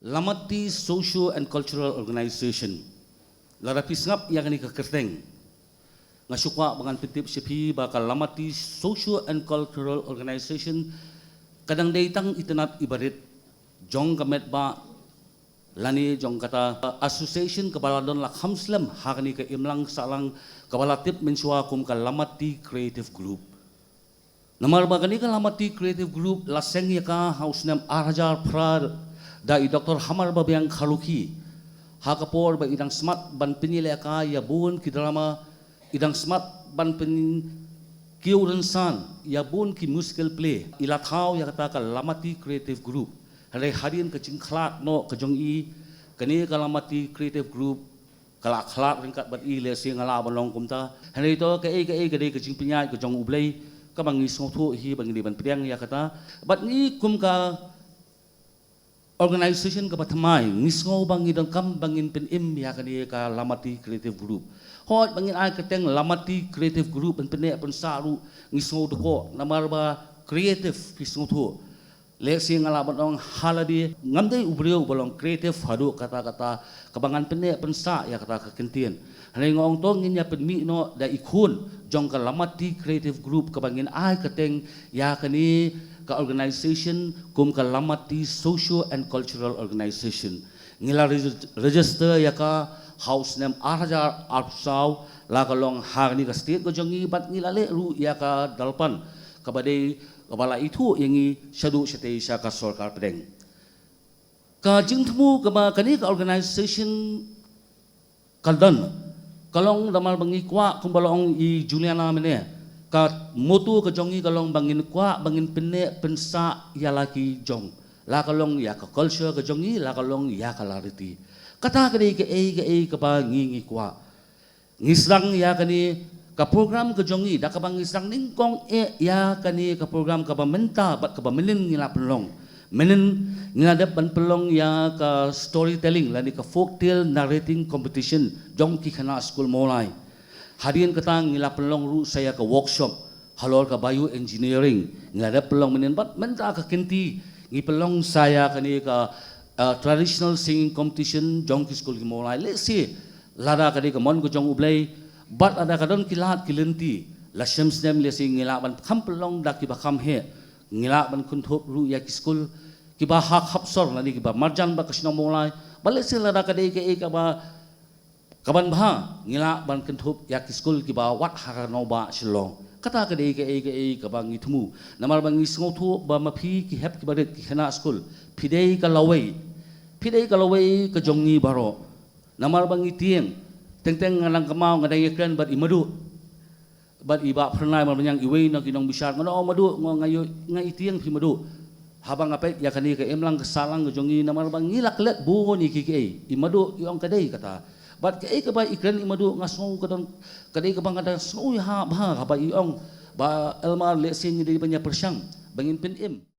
Lamati Social and Cultural Organization. Larapi ngap yang ni kekerteng. Ngasukwa bangan pitip sipi bakal Lamati Social and Cultural Organization kadang datang itenat ibarit jong kamet ba lani jong kata association kepala don lak hamslam hakni ke imlang salang kepala tip mensua kum ka Lamati Creative Group. Namar bagani ka Lamati Creative Group laseng ya ka house nam Arhajar Prad da Dr. Hamar Babiang Khaluki hakapor ba idang smart ban pinile ka ya bun ki drama idang smart ban pin kiuran san ya bun ki musical play ilathau ya kata ka Lamati Creative Group hari harian ke cingklat no ke jong i kani ka Lamati Creative Group kala khlat ringkat bat i le sing ala balong kumta hari to ke dei ke cing pinyai ke jong ublei ka bangi sotu hi bangi ban priang ya kata bat ni kum ka organization ka patmai ngisngau bangi dan kam bangin pen im ya kani ka Lamati Creative Group hot bangin ai keteng Lamati Creative Group pen penek pen saru ngisngau deko namar ba creative pisngu tu le sing ala batong haladi ngamdei ubriu bolong creative hadu kata-kata kebangan penek pen sa ya kata ka kentien hari ngong to ngin ya pen mi no da ikun jong ka Lamati Creative Group ka bangin ai keteng ya kani ka organization kum ka Lamati Social and Cultural Organization ngila register ya ka house name Arhajar Arpsau la kalong harni ka state ko jongi bat ngila le ru ya ka dalpan kabade kabala itu yangi syadu syate sya ka sarkar pedeng ka jingtmu ka kani ka organization kaldan kalong damal bangi kwa kumbalong i Juliana mene ka motu ke jongi kalong bangin kwa bangin pene pensa ya laki jong la kalong ya ka culture ke jongi la kalong ya ka lariti kata kani ke ke ba ngi kwa ngislang ya kani ka program ke jongi da ka bang ngislang ningkong ya kani ka program ka ba menta bat ka ba menen ngila pelong menen ngila ban pelong ya ka storytelling lani ka folk tale narrating competition jong ki khana school molai harian ketang ngila pelong ru saya ke workshop halor ka bio engineering ngila pelong menen bat menta ka kenti ngi pelong saya kani ka traditional singing competition jong ki school ki molai le si lada kani ka mon ko jong ublei bat ada kadon kilat kilenti la shams dem le sing ngila ban kham pelong dak ki ba kham he ngila ban kun thop ru ya ki school ki ba hak hapsor lani ki ba marjan ba kasno molai bale si lada kani ke ka ba kaban bha ngila ban kentup ya ki school ki ba wat harano ba shilong kata ke ka bang itmu namar bang isngo thu ba mapi ki hep ki badet ki khana school pidei ka lawai ka jongi baro namar bang itieng teng nganang kamau ngadai kren bat imadu bat iba pernai mar banyang iwei na kinong bisar ngono madu ngayo ngai itieng pi madu habang apet ya kani ka emlang kesalang ka jongi namar bang ngilak let bu ni ki imadu yong kadai kata bat ke ka ba ikren imadu ngasong kadon kadai ka bang ada snow ha ba iong ba elmar le sing di banya persyang bangin pin im